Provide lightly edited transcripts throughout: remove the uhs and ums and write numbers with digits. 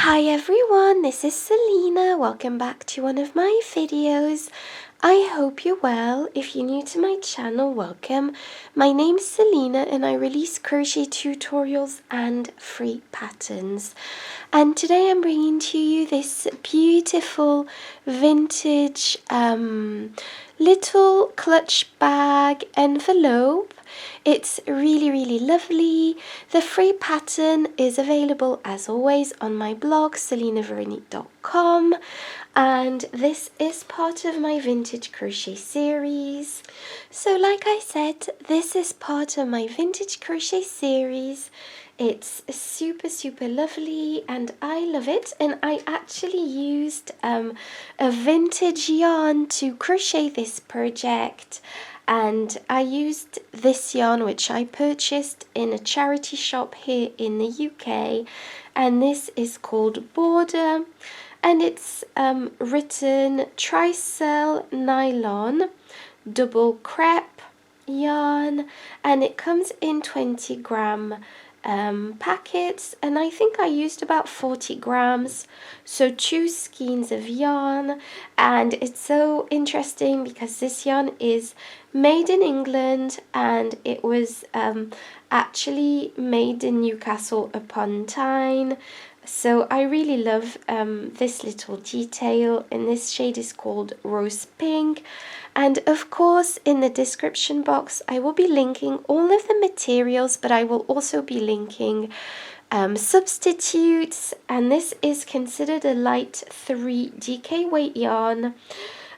Hi everyone, this is Selina. Welcome back to one of my videos. I hope you're well. If you're new to my channel, welcome. My name's Selina and I release crochet tutorials and free patterns. And today I'm bringing to you this beautiful vintage little clutch bag envelope. It's really lovely. The free pattern is available as always on my blog selinaveronique.com, and this is part of my vintage crochet series. So like I said, this is part of my vintage crochet series. It's super lovely and I love it, and I actually used a vintage yarn to crochet this project. And I used this yarn which I purchased in a charity shop here in the UK, and this is called Border, and it's written Tricell nylon double crepe yarn, and it comes in 20-gram packets, and I think I used about 40 grams, so 2 skeins of yarn. And it's so interesting because this yarn is made in England and it was actually made in Newcastle upon Tyne. So I really love this little detail, and this shade is called Rose Pink. And of course in the description box I will be linking all of the materials, but I will also be linking substitutes. And this is considered a light 3 DK weight yarn,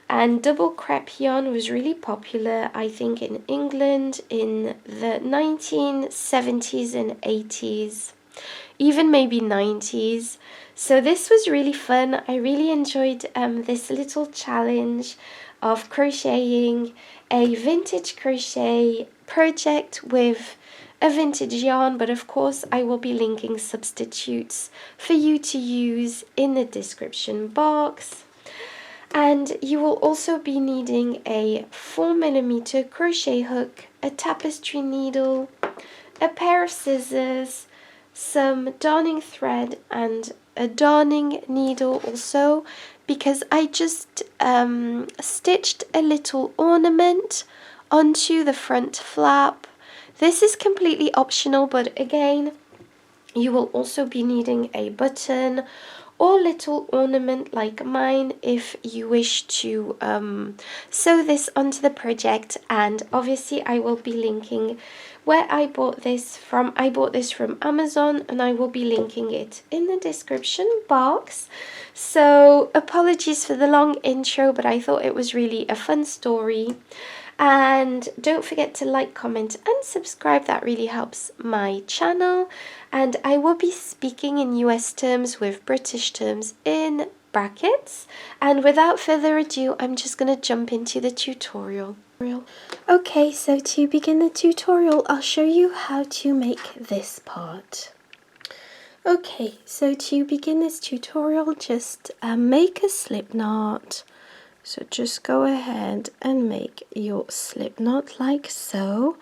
and double crepe yarn was really popular, I think, in England in the 1970s and 80s, even maybe 90s. So this was really fun. I really enjoyed this little challenge of crocheting a vintage crochet project with a vintage yarn, but of course I will be linking substitutes for you to use in the description box. And you will also be needing a 4mm crochet hook, a tapestry needle, a pair of scissors, some darning thread and a darning needle also, because I just stitched a little ornament onto the front flap. This is completely optional, but again, you will also be needing a button or little ornament like mine if you wish to sew this onto the project. And obviously I will be linking where I bought this from. I bought this from Amazon, and I will be linking it in the description box. So apologies for the long intro, but I thought it was really a fun story. And don't forget to like, comment and subscribe. That really helps my channel. And I will be speaking in US terms with British terms in brackets. And without further ado, I'm just going to jump into the tutorial. Okay, so to begin the tutorial, I'll show you how to make this part. Okay, so to begin this tutorial, just make a slip knot. So just go ahead and make your slip knot like so.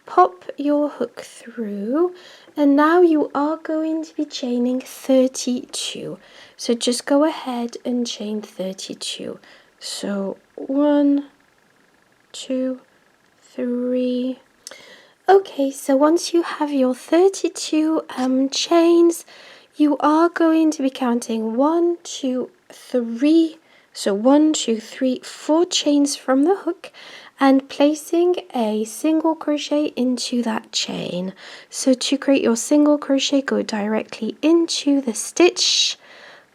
Pop your hook through, and now you are going to be chaining 32. So just go ahead and chain 32. So 1, 2, 3. Okay, so once you have your 32 chains, you are going to be counting 1, 2, 3. So 1, 2, 3, 4 chains from the hook, and placing a single crochet into that chain. So to create your single crochet, go directly into the stitch,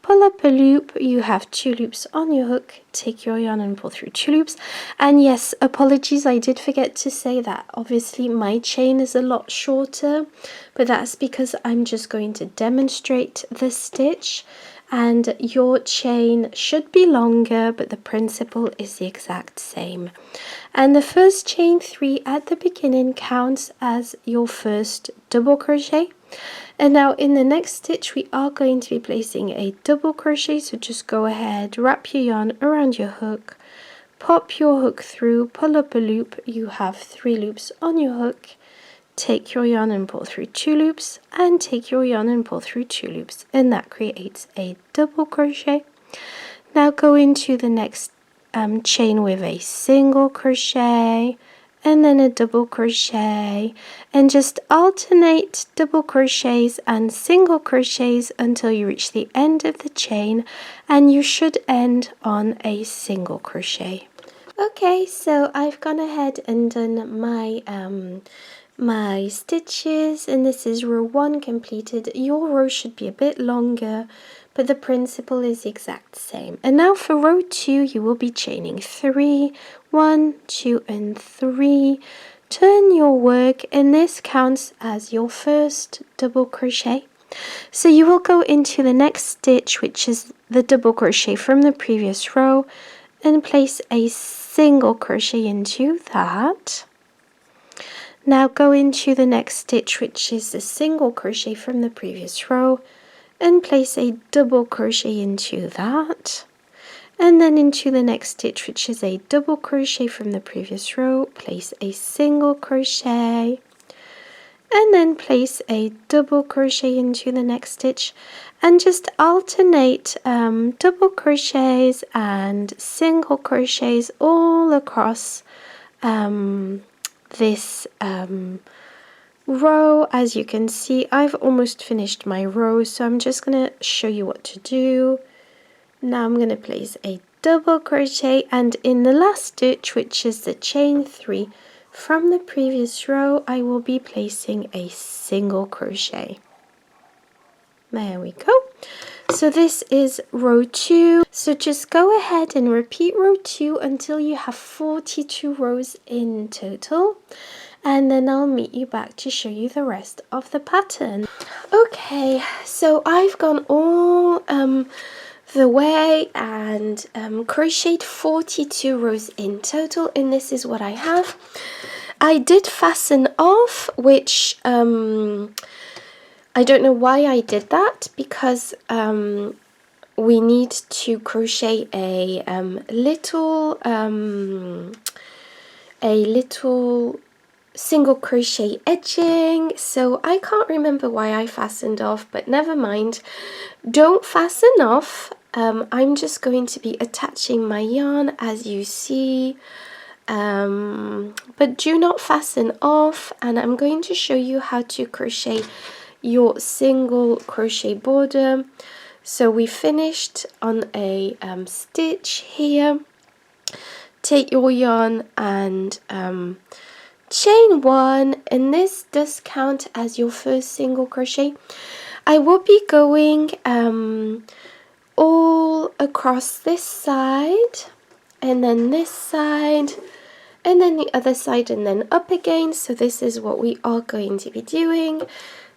pull up a loop. You have 2 loops on your hook, take your yarn and pull through 2 loops. And yes, apologies, I did forget to say that obviously my chain is a lot shorter, but that's because I'm just going to demonstrate the stitch, and your chain should be longer, but the principle is the exact same. And the first chain 3 at the beginning counts as your first double crochet. And now in the next stitch we are going to be placing a double crochet, so just go ahead, wrap your yarn around your hook, pop your hook through, pull up a loop. You have 3 loops on your hook, take your yarn and pull through 2 loops, and take your yarn and pull through 2 loops, and that creates a double crochet. Now go into the next chain with a single crochet, and then a double crochet, and just alternate double crochets and single crochets until you reach the end of the chain, and you should end on a single crochet. Okay, so I've gone ahead and done my stitches, and this is row 1 completed. Your row should be a bit longer, but the principle is the exact same. And now for row 2, you will be chaining 3, 1, 2, and 3. Turn your work, and this counts as your first double crochet. So you will go into the next stitch, which is the double crochet from the previous row, and place a single crochet into that. Now go into the next stitch, which is the single crochet from the previous row, and place a double crochet into that, and then into the next stitch, which is a double crochet from the previous row, place a single crochet, and then place a double crochet into the next stitch, and just alternate double crochets and single crochets all across this row. As you can see, I've almost finished my row, so I'm just going to show you what to do. Now I'm going to place a double crochet, and in the last stitch, which is the chain 3 from the previous row, I will be placing a single crochet. There we go. So this is row 2. So just go ahead and repeat row 2 until you have 42 rows in total, and then I'll meet you back to show you the rest of the pattern. Okay, so I've gone all the way and crocheted 42 rows in total, and this is what I have. I did fasten off, which I don't know why I did that, because we need to crochet a little single crochet edging, so I can't remember why I fastened off, but never mind. Don't fasten off. I'm just going to be attaching my yarn as you see, but do not fasten off, and I'm going to show you how to crochet your single crochet border. So we finished on a stitch here. Take your yarn and chain 1, and this does count as your first single crochet. I will be going all across this side, and then this side, and then the other side, and then up again. So this is what we are going to be doing,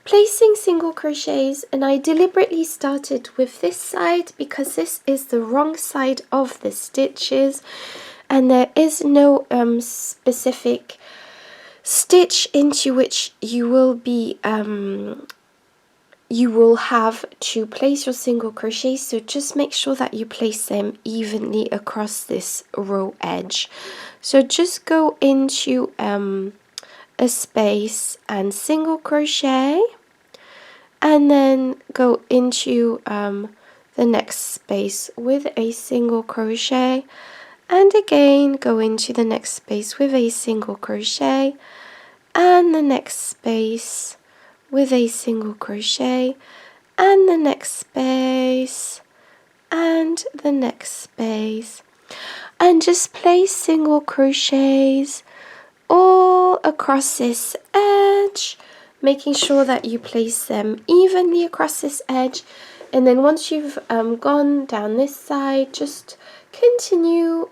placing single crochets. And I deliberately started with this side because this is the wrong side of the stitches, and there is no specific stitch into which you will be you will have to place your single crochet, so just make sure that you place them evenly across this row edge. So just go into a space and single crochet, and then go into the next space with a single crochet, and again go into the next space with a single crochet, and the next space with a single crochet, and the next space, and the next space, and just place single crochets all across this edge, making sure that you place them evenly across this edge. And then once you've gone down this side, just continue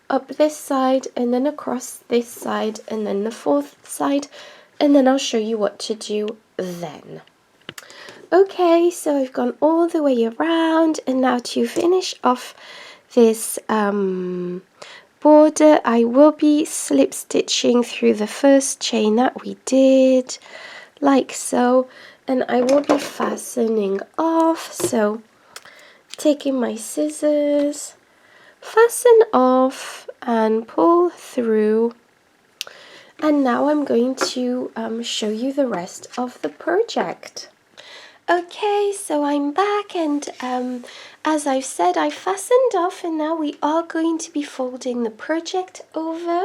up this side, and then across this side, and then the fourth side, and then I'll show you what to do then. Okay, so I've gone all the way around, and now to finish off this border, I will be slip stitching through the first chain that we did, like so, and I will be fastening off. So taking my scissors, fasten off and pull through, And now I'm going to show you the rest of the project. Okay, so I'm back, and as I've said, I fastened off, and now we are going to be folding the project over.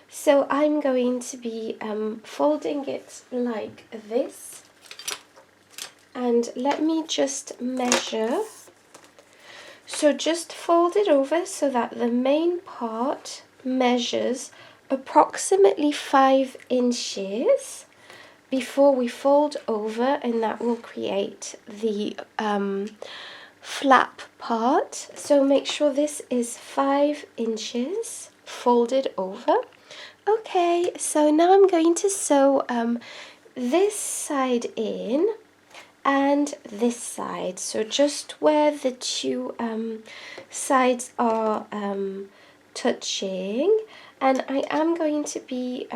So I'm going to be folding it like this, and let me just measure. So just fold it over so that the main part measures approximately 5 inches before we fold over, and that will create the flap part. So make sure this is 5 inches folded over. Okay, so now I'm going to sew this side in and this side, so just where the two sides are touching, and I am going to be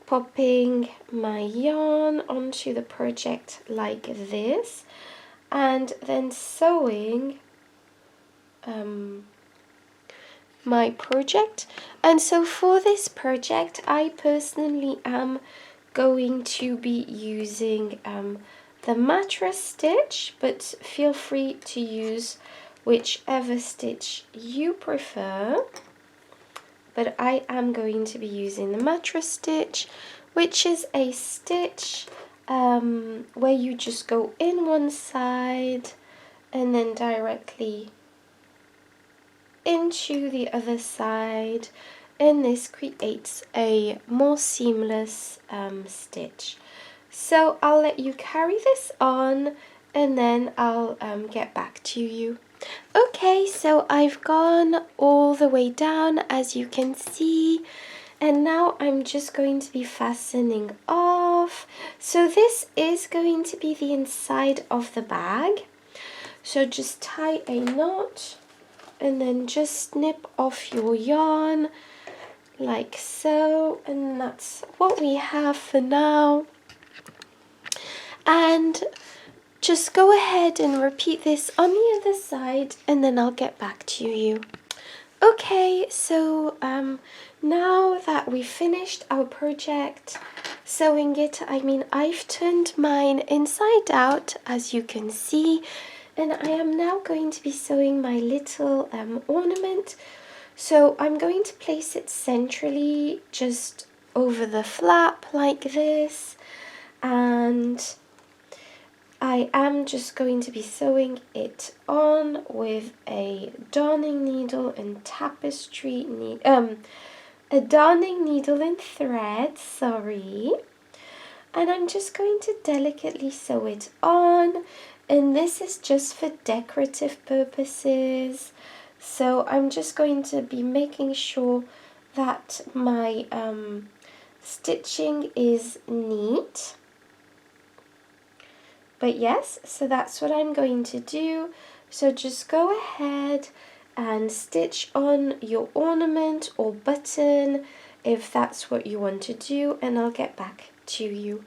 popping my yarn onto the project like this, and then sewing my project. And so for this project, I personally am going to be using the mattress stitch, but feel free to use whichever stitch you prefer. But I am going to be using the mattress stitch, which is a stitch where you just go in one side and then directly into the other side, and this creates a more seamless stitch. So I'll let you carry this on, and then I'll get back to you. Okay, so I've gone all the way down, as you can see, and now I'm just going to be fastening off. So this is going to be the inside of the bag. So just tie a knot and then just snip off your yarn like so, and that's what we have for now. And just go ahead and repeat this on the other side, and then I'll get back to you. Okay, so now that we've finished our project sewing it, I've turned mine inside out, as you can see, and I am now going to be sewing my little ornament. So I'm going to place it centrally just over the flap like this, and I am just going to be sewing it on with a darning needle and tapestry a darning needle and thread, and I'm just going to delicately sew it on, and this is just for decorative purposes. So I'm just going to be making sure that my stitching is neat. But yes, so that's what I'm going to do. So just go ahead and stitch on your ornament or button if that's what you want to do, and I'll get back to you.